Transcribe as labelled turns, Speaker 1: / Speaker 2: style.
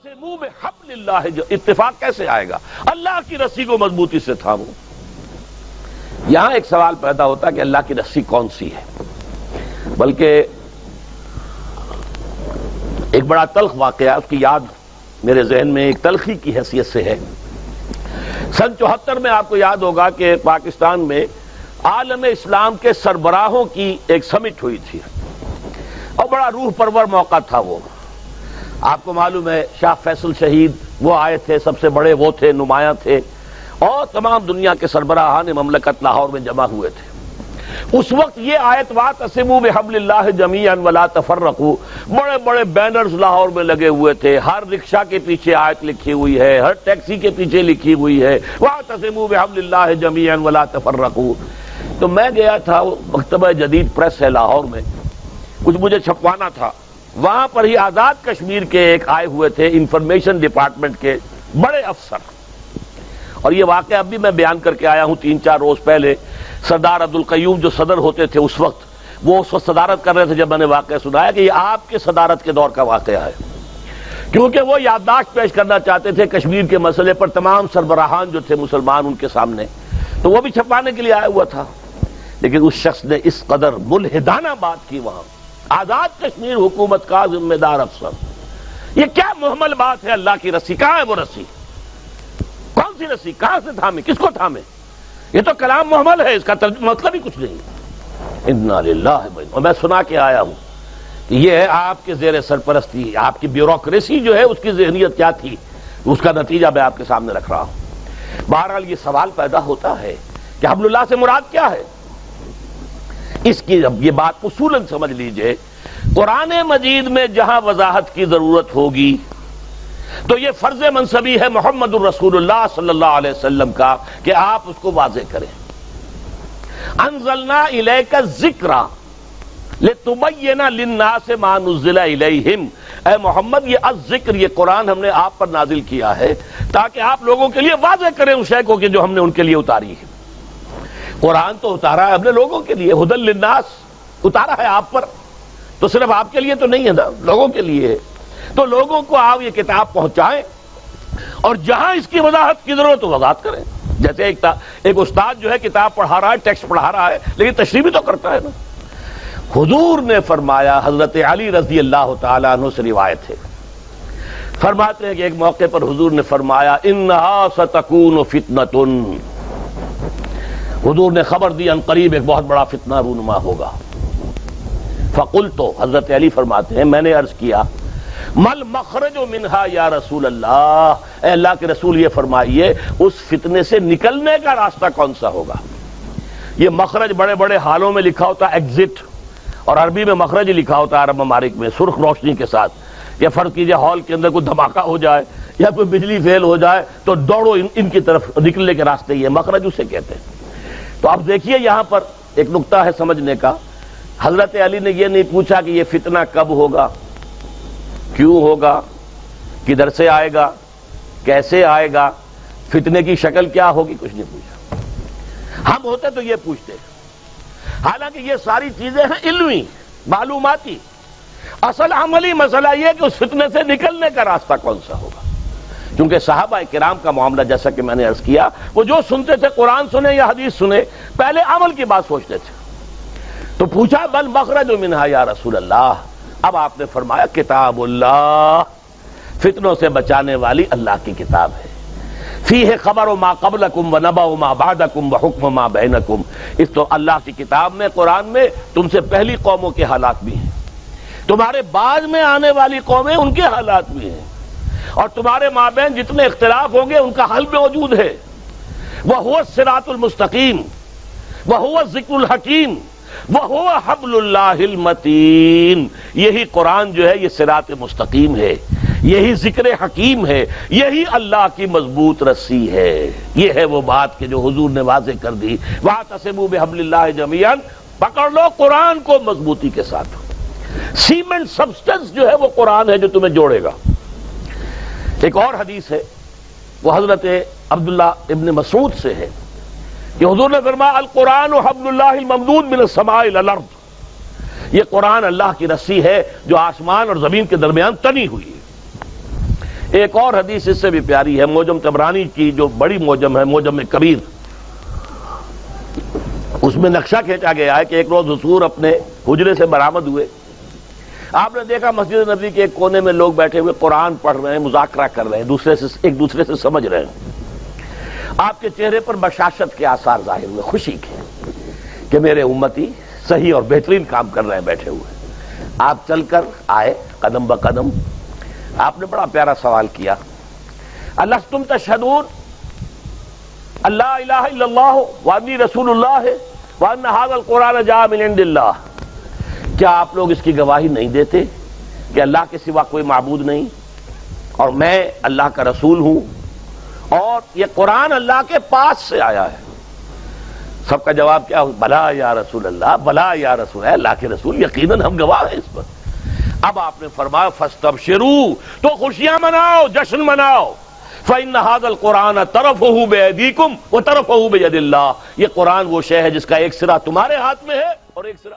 Speaker 1: وَاعْتَصِمُوا بِحَبْلِ اللَّهِ، جو اتفاق کیسے آئے گا؟ اللہ کی رسی کو مضبوطی سے تھامو۔ یہاں ایک سوال پیدا ہوتا ہے کہ اللہ کی رسی کون سی ہے؟ بلکہ ایک بڑا تلخ واقعہ، اس کی یاد میرے ذہن میں ایک تلخی کی حیثیت سے ہے۔ سن 74 میں آپ کو یاد ہوگا کہ پاکستان میں عالم اسلام کے سربراہوں کی ایک سمٹ ہوئی تھی اور بڑا روح پرور موقع تھا وہ۔ آپ کو معلوم ہے شاہ فیصل شہید وہ آئے تھے، سب سے بڑے وہ تھے، نمایاں تھے، اور تمام دنیا کے سربراہان مملکت لاہور میں جمع ہوئے تھے۔ اس وقت یہ آیت وَاعْتَصِمُوا بِحَبْلِ اللَّهِ جَمِيعًا وَلَا تَفَرَّقُوا، بڑے بڑے بینرز لاہور میں لگے ہوئے تھے، ہر رکشہ کے پیچھے آیت لکھی ہوئی ہے، ہر ٹیکسی کے پیچھے لکھی ہوئی ہے وَاعْتَصِمُوا بِحَبْلِ اللَّهِ جَمِيعًا وَلَا تَفَرَّقُوا۔ تو میں گیا تھا، مکتبہ جدید پریس ہے لاہور میں، کچھ مجھے چھپوانا تھا، وہاں پر ہی آزاد کشمیر کے ایک آئے ہوئے تھے انفارمیشن ڈپارٹمنٹ کے بڑے افسر، اور یہ واقعہ اب بھی میں بیان کر کے آیا ہوں 3-4 روز پہلے۔ سردار عبدالقیوم جو صدر ہوتے تھے اس وقت، وہ اس وقت صدارت کر رہے تھے جب میں نے واقعہ سنایا کہ یہ آپ کے صدارت کے دور کا واقعہ ہے، کیونکہ وہ یادداشت پیش کرنا چاہتے تھے کشمیر کے مسئلے پر تمام سربراہان جو تھے مسلمان ان کے سامنے، تو وہ بھی چھپانے کے لیے آیا ہوا تھا۔ لیکن اس شخص نے اس قدر ملحدانہ بات کی وہاں، آزاد کشمیر حکومت کا ذمہ دار افسر، یہ کیا محمل بات ہے؟ اللہ کی رسی کہاں ہے؟ وہ رسی کون سی رسی؟ کہاں سے تھامے؟ کس کو تھامے؟ یہ تو کلام محمل ہے، اس کا مطلب ہی کچھ نہیں۔ انا للہ، اور میں سنا کے آیا ہوں کہ یہ ہے آپ کے زیر سرپرستی، آپ کی بیوروکریسی جو ہے اس کی ذہنیت کیا تھی، اس کا نتیجہ میں آپ کے سامنے رکھ رہا ہوں۔ بہرحال یہ سوال پیدا ہوتا ہے کہ حبل اللہ سے مراد کیا ہے؟ اس کی یہ بات اصولاً سمجھ لیجئے، قرآن مجید میں جہاں وضاحت کی ضرورت ہوگی تو یہ فرض منصبی ہے محمد الرسول اللہ صلی اللہ علیہ وسلم کا کہ آپ اس کو واضح کریں۔ انزلنا الیک الذکر لتبین للناس ما نزل الیہم، اے محمد یہ الذکر، یہ قرآن ہم نے آپ پر نازل کیا ہے تاکہ آپ لوگوں کے لیے واضح کریں اس شے کو کہ جو ہم نے ان کے لیے اتاری ہے۔ قرآن تو اتارا ہے ہم نے لوگوں کے لیے، ھدی للناس اتارا ہے آپ پر، تو صرف آپ کے لیے تو نہیں ہے نا، لوگوں کے لیے ہے۔ تو لوگوں کو آپ یہ کتاب پہنچائیں اور جہاں اس کی وضاحت کی ضرورت ہو وضاحت کریں۔ جیسے ایک استاد جو ہے کتاب پڑھا رہا ہے، ٹیکسٹ پڑھا رہا ہے، لیکن تشریح بھی تو کرتا ہے نا۔ حضور نے فرمایا، حضرت علی رضی اللہ تعالیٰ عنہ سے روایت ہے، فرماتے ہیں کہ ایک موقع پر حضور نے فرمایا انہا ستکون فتنۃ، حضور نے خبر دی ان قریب ایک بہت بڑا فتنہ رونما ہوگا۔ فقلت، حضرت علی فرماتے ہیں میں نے عرض کیا مل مخرج منہا یا رسول اللہ، اے اللہ کے رسول یہ فرمائیے اس فتنے سے نکلنے کا راستہ کون سا ہوگا؟ یہ مخرج بڑے بڑے حالوں میں لکھا ہوتا ہے ایگزٹ، اور عربی میں مخرج لکھا ہوتا ہے عرب ممالک میں سرخ روشنی کے ساتھ، یا فرض کیجئے ہال کے اندر کوئی دھماکہ ہو جائے یا کوئی بجلی فیل ہو جائے تو دوڑو ان کی طرف، نکلنے کے راستے یہ مخرج اسے کہتے ہیں۔ تو اب دیکھیے یہاں پر ایک نقطہ ہے سمجھنے کا، حضرت علی نے یہ نہیں پوچھا کہ یہ فتنہ کب ہوگا، کیوں ہوگا، کدھر سے آئے گا، کیسے آئے گا، فتنے کی شکل کیا ہوگی، کچھ نہیں پوچھا۔ ہم ہوتے تو یہ پوچھتے، حالانکہ یہ ساری چیزیں ہیں علمی معلوماتی، اصل عملی مسئلہ یہ کہ اس فتنے سے نکلنے کا راستہ کون سا ہوگا، کیونکہ صحابہ کرام کا معاملہ جیسا کہ میں نے عرض کیا، وہ جو سنتے تھے قرآن سنے یا حدیث سنے پہلے عمل کی بات سوچتے تھے۔ تو پوچھا بل مخرج منہا یا رسول اللہ، اب آپ نے فرمایا کتاب اللہ، فتنوں سے بچانے والی اللہ کی کتاب ہے، فیہ خبر ما قبلکم و نبأ ما بعدکم و حکم ما بینکم، اس تو اللہ کی کتاب میں قرآن میں تم سے پہلی قوموں کے حالات بھی ہیں، تمہارے بعد میں آنے والی قومیں ان کے حالات بھی ہیں، اور تمہارے مابین جتنے اختلاف ہوں گے ان کا حل موجود ہے۔ وَهُوَ الصِّرَاطُ الْمُسْتَقِيمُ وَهُوَ الذِّكْرُ الْحَكِيمُ وَهُوَ حَبْلُ اللَّهِ الْمَتِينُ، یہی قرآن جو ہے یہ صراط مستقیم ہے، یہی ذکر حکیم ہے، یہی اللہ کی مضبوط رسی ہے۔ یہ ہے وہ بات کہ جو حضور نے واضح کر دی، وَاعْتَصِمُوا بِحَبْلِ اللَّهِ جَمِيعًا، پکڑ لو قرآن کو مضبوطی کے ساتھ۔ سیمنٹ سبسٹنس جو ہے وہ قرآن ہے جو تمہیں جوڑے گا۔ ایک اور حدیث ہے، وہ حضرت عبداللہ ابن مسعود سے ہے کہ حضور نے فرمایا القرآن حبل اللہ الممدود من السماء الی الارض، یہ قرآن اللہ کی رسی ہے جو آسمان اور زمین کے درمیان تنی ہوئی ہے۔ ایک اور حدیث اس سے بھی پیاری ہے، موجم طبرانی کی جو بڑی موجم ہے، موجم کبیر، اس میں نقشہ کھینچا گیا ہے کہ ایک روز حضور اپنے حجرے سے برآمد ہوئے، آپ نے دیکھا مسجد نبوی کے ایک کونے میں لوگ بیٹھے ہوئے قرآن پڑھ رہے ہیں، مذاکرہ کر رہے ہیں، ایک دوسرے سے سمجھ رہے ہیں۔ آپ کے چہرے پر بشاشت کے آثار ظاہر ہوئے، خوشی کے کہ میرے امتی صحیح اور بہترین کام کر رہے ہیں بیٹھے ہوئے۔ آپ چل کر آئے قدم بقدم، آپ نے بڑا پیارا سوال کیا، الستم تشہدون اللہ الہ الا اللہ وانی رسول اللہ وان ھذا القرآن جاء من عند اللہ، کیا آپ لوگ اس کی گواہی نہیں دیتے کہ اللہ کے سوا کوئی معبود نہیں اور میں اللہ کا رسول ہوں اور یہ قرآن اللہ کے پاس سے آیا ہے؟ سب کا جواب کیا؟ بلا یا رسول اللہ، بلا یا رسول ہے اللہ کے رسول، یقیناً ہم گواہ ہیں اس پر۔ اب آپ نے فرمایا فاستبشروا، تو خوشیاں مناؤ، جشن مناؤ، فإن هذا القرآن طرفه بأيديكم وطرفه بيد اللہ، یہ قرآن وہ شے ہے جس کا ایک سرا تمہارے ہاتھ میں ہے اور ایک سرا